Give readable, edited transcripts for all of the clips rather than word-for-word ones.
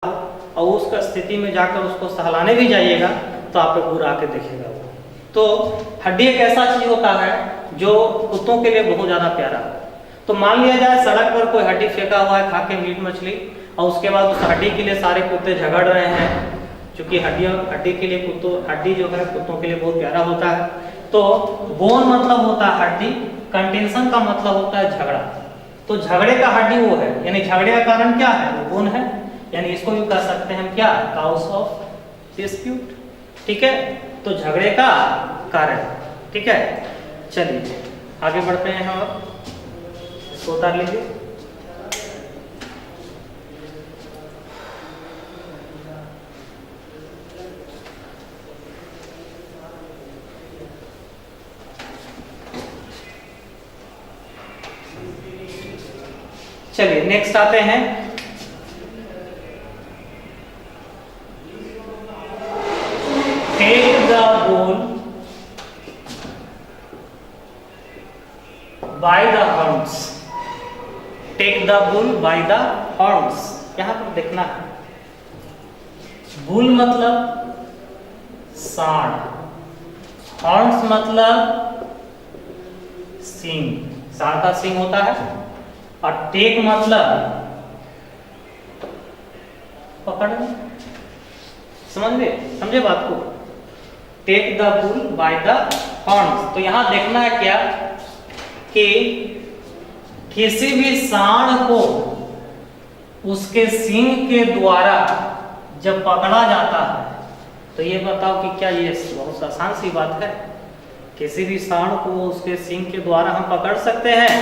और उस स्थिति में जाकर उसको सहलाने भी जाइएगा तो आप पे बुरा आके देखेगा वो। तो हड्डी एक ऐसा चीज होता है जो कुत्तों के लिए बहुत ज्यादा प्यारा है। तो मान लिया जाए सड़क पर कोई हड्डी फेंका हुआ है खा के मीट मछली, और उसके बाद उस हड्डी के लिए सारे कुत्ते झगड़ रहे हैं, क्योंकि हड्डी के लिए हड्डी जो है कुत्तों के लिए बहुत प्यारा होता है। तो बोन मतलब होता है हड्डी, कंटेंशन का मतलब होता है झगड़ा। तो झगड़े का हड्डी वो है, यानी झगड़े का कारण क्या है, वो बोन है, यानी इसको भी कह सकते हैं हम क्या, काउस ऑफ डिस्प्यूट। ठीक है, तो झगड़े का कारण। ठीक है, चलिए आगे बढ़ते हैं हम, इसको उतार लीजिए। चलिए नेक्स्ट आते हैं, take the bull by the horns. Take the bull by the horns, यहां पर देखना है, बुल मतलब सांड, हॉर्न्स मतलब सींग, सांड का सींग होता है, और टेक मतलब पकड़ना। समझे बात को, take the bull by the horns. तो यहां देखना है क्या कि किसी भी सांड को उसके सींग के द्वारा जब पकड़ा जाता है, तो ये बताओ कि क्या ये बहुत आसान सी बात है, किसी भी सांड को उसके सींग के द्वारा हम पकड़ सकते हैं?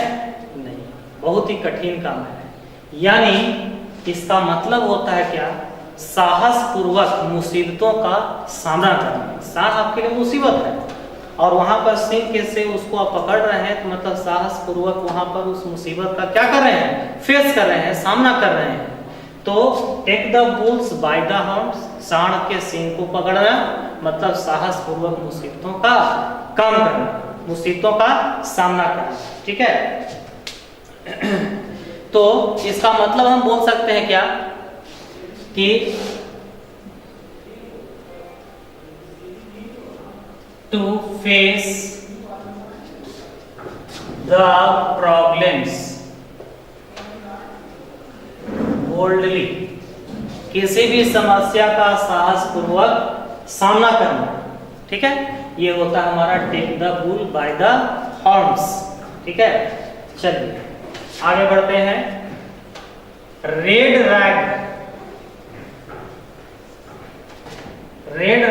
नहीं, बहुत ही कठिन काम है। यानी इसका मतलब होता है क्या, साहस पूर्वक मुसीबतों का सामना करना। सांड आपके लिए मुसीबत है और वहां पर सिंह के से उसको आप पकड़ रहे हैं, तो मतलब साहस पूर्वक वहां पर उस मुसीबत का क्या कर रहे हैं, फेस कर रहे हैं, सामना कर रहे हैं। तो take the bulls by the horns, सांड के सींग को पकड़ना मतलब साहस पूर्वक मुसीबतों का काम करना, मुसीबतों का सामना करना। ठीक है, तो इसका मतलब हम बोल सकते हैं क्या कि to face the problems boldly, किसी भी समस्या का साहस पूर्वक सामना करना। ठीक है, ये होता है हमारा take the bull by the horns. ठीक है, चलिए आगे बढ़ते हैं। Red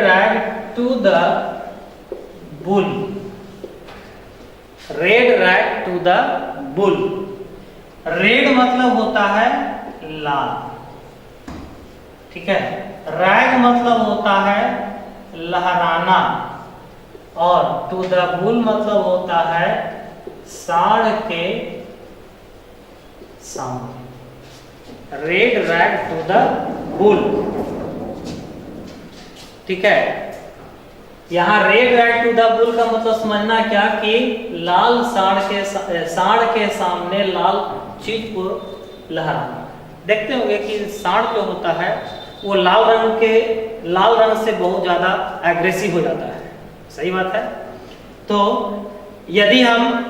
rag to the bull, red rag to the bull. Red मतलब होता है लाल, ठीक है, रैग मतलब होता है लहराना, और टू द बुल मतलब होता है सांड के सामने। Red rag to the bull. ठीक है, यहां red rag to the bull का मतलब समझना क्या कि लाल सांड के सामने लाल चीज को लहराना। देखते होंगे कि सांड जो होता है वो लाल रंग से बहुत ज्यादा एग्रेसिव हो जाता है। सही बात है। तो यदि हम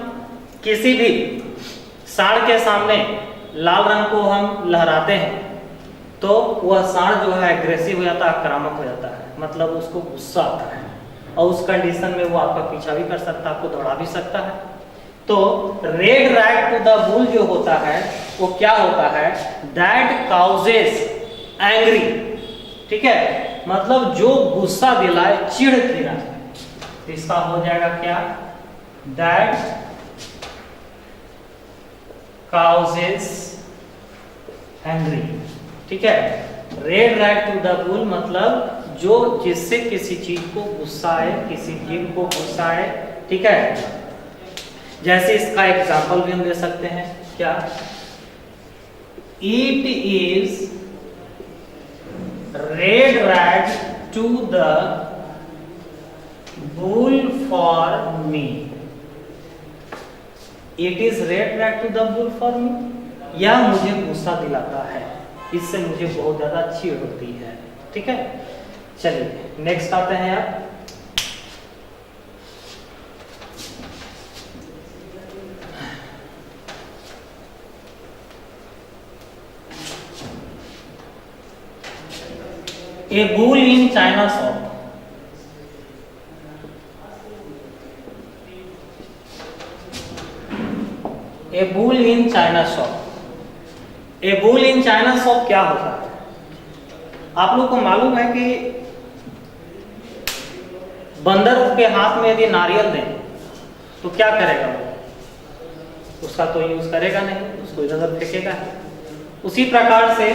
किसी भी सांड के सामने लाल रंग को हम लहराते हैं तो वह सांड जो है एग्रेसिव हो जाता है, आक्रामक हो जाता है, मतलब उसको गुस्सा आता है, और उस कंडीशन में वो आपका पीछा भी कर सकता है, आपको दौड़ा भी सकता है। तो red rag to the bull जो होता है वो क्या होता है, दैट काउजेस एंग्री। ठीक है, मतलब जो गुस्सा दिलाए, चिढ़ दिलाए। इसका हो जाएगा क्या, दैट काउजेस एंग्री। ठीक है, red rag to the bull मतलब जो जिससे किसी चीज को गुस्सा आए, किसी जीव को गुस्सा आए। ठीक है, जैसे इसका एग्जांपल भी हम दे सकते हैं क्या, it is red rag to the bull for me. It is red rag to the bull for me, यह मुझे गुस्सा दिलाता है। इससे मुझे बहुत ज़्यादा अच्छी होती है। ठीक है, चलिए नेक्स्ट आते हैं आप। ए bull in China shop. A bull in China shop. A bull in China shop क्या होता है? आप लोग को मालूम है कि बंदर के हाथ में यदि नारियल दें तो क्या करेगा वो? उसका तो यूज करेगा नहीं, उसको इधर उधर फेंकेगा। उसी प्रकार से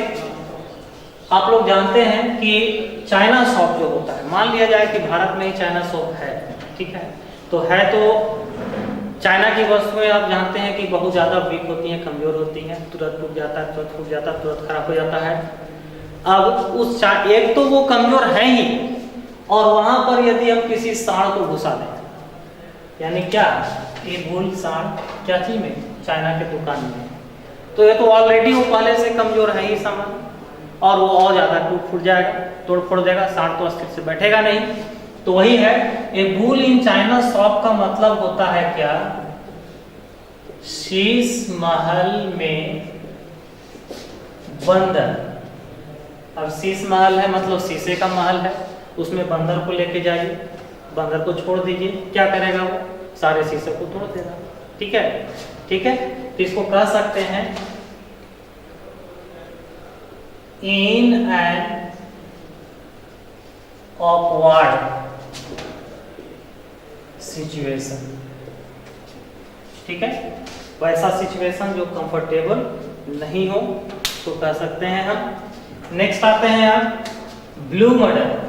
आप लोग जानते हैं कि चाइना शॉप जो होता है, मान लिया जाए कि भारत में ही चाइना शॉप है, ठीक है, तो चाइना की वस्तुएं आप जानते हैं कि बहुत ज़्यादा वीक होती हैं, कमज़ोर होती हैं, तुरंत टूट जाता है, तुरंत फूट जाता है, तुरंत खराब हो जाता है। अब एक तो वो कमज़ोर है ही, और वहाँ पर यदि हम किसी सांड को घुसा दें, यानी क्या, ये बुल सांड क्या चीज में, चाइना के दुकान में, तो ये तो ऑलरेडी वो पहले से कमज़ोर है ही सामान, और वो और ज़्यादा टूट फूट जाएगा, तोड़ फोड़ देगा, सांड तो अस्थिर से बैठेगा नहीं। तो वही है, ए बुल इन चाइना शॉप का मतलब होता है क्या, शीश महल में बंदर। अब शीश महल है मतलब शीशे का महल है, उसमें बंदर को लेके जाइए, बंदर को छोड़ दीजिए, क्या करेगा वो, सारे शीशे को तोड़ देगा। ठीक है, ठीक है, तो इसको कह सकते हैं इन एन ऑकवर्ड सिचुएशन। ठीक है, वैसा सिचुएशन जो कंफर्टेबल नहीं हो तो कह सकते हैं हम। नेक्स्ट आते हैं आप, ब्लू मर्डर।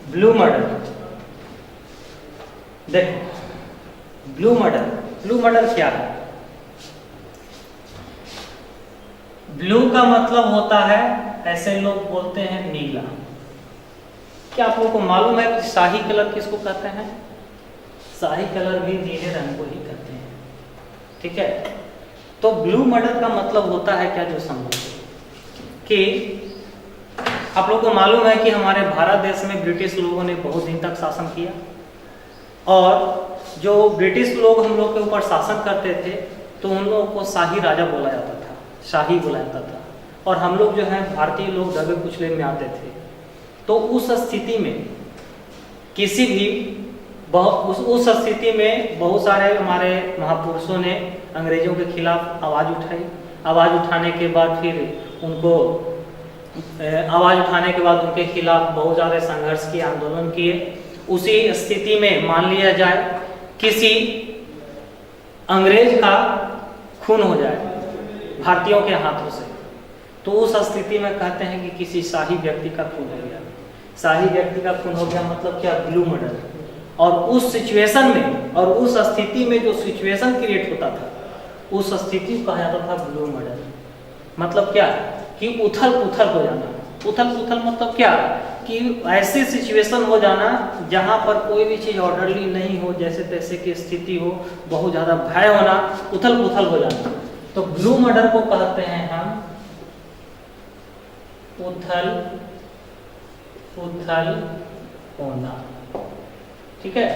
ब्लू मर्डर, देखो ब्लू मर्डर क्या है? ब्लू का मतलब होता है, ऐसे लोग बोलते हैं नीला। क्या आप लोगों को मालूम है कि शाही कलर किसको कहते हैं? शाही कलर भी नीले रंग को ही कहते हैं। ठीक है, तो ब्लू मर्डर का मतलब होता है क्या, जो समझो कि आप लोगों को मालूम है कि हमारे भारत देश में ब्रिटिश लोगों ने बहुत दिन तक शासन किया, और जो ब्रिटिश लोग हम लोग के ऊपर शासन करते थे तो उन लोगों को शाही राजा बोला जाता था, शाही बोला जाता था, और हम लोग जो हैं भारतीय लोग दबे कुचले में आते थे। तो उस स्थिति में किसी भी उस स्थिति में बहुत सारे हमारे महापुरुषों ने अंग्रेजों के खिलाफ आवाज़ उठाई। आवाज़ उठाने के बाद फिर उनके खिलाफ बहुत ज़्यादा संघर्ष किए, आंदोलन किए। उसी स्थिति में मान लिया जाए किसी अंग्रेज का खून हो जाए भारतीयों के हाथों से, तो उस स्थिति में कहते हैं कि किसी शाही व्यक्ति का खून हो गया। शाही व्यक्ति का खून हो गया मतलब क्या, ब्लू मर्डर। और उस सिचुएशन में और उस स्थिति में जो सिचुएशन क्रिएट होता था, उस स्थिति को कहा जाता था ब्लू मर्डर। मतलब क्या कि उथल पुथल हो जाना। उथल पुथल मतलब क्या कि ऐसी सिचुएशन हो जाना जहां पर कोई भी चीज़ ऑर्डरली नहीं हो, जैसे तैसे की स्थिति हो, बहुत ज़्यादा भय होना, उथल पुथल हो जाना। तो ब्लू मर्डर को कहते हैं हम उथल पुथल होना। ठीक है,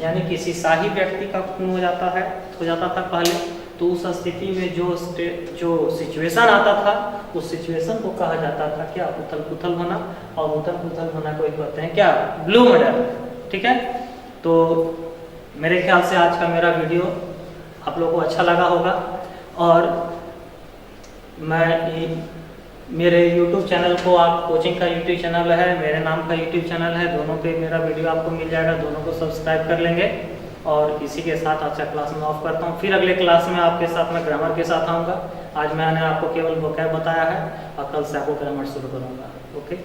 यानी किसी शाही व्यक्ति का खून हो जाता था पहले, तो उस स्थिति में जो सिचुएशन आता था, उस सिचुएशन को कहा जाता था क्या, उथल पुथल होना। और उथल पुथल होना को कहते हैं क्या, ब्लू मर्डर। ठीक है, तो मेरे ख्याल से आज का मेरा वीडियो आप लोगों को अच्छा लगा होगा, और मेरे YouTube चैनल को, आप कोचिंग का YouTube चैनल है, मेरे नाम का YouTube चैनल है, दोनों पे मेरा वीडियो आपको मिल जाएगा, दोनों को सब्सक्राइब कर लेंगे। और इसी के साथ आज का क्लास में ऑफ करता हूँ। फिर अगले क्लास में आपके साथ मैं ग्रामर के साथ आऊँगा। आज मैंने आपको केवल वोकैब बताया है, और कल से आपको ग्रामर शुरू करूँगा। ओके।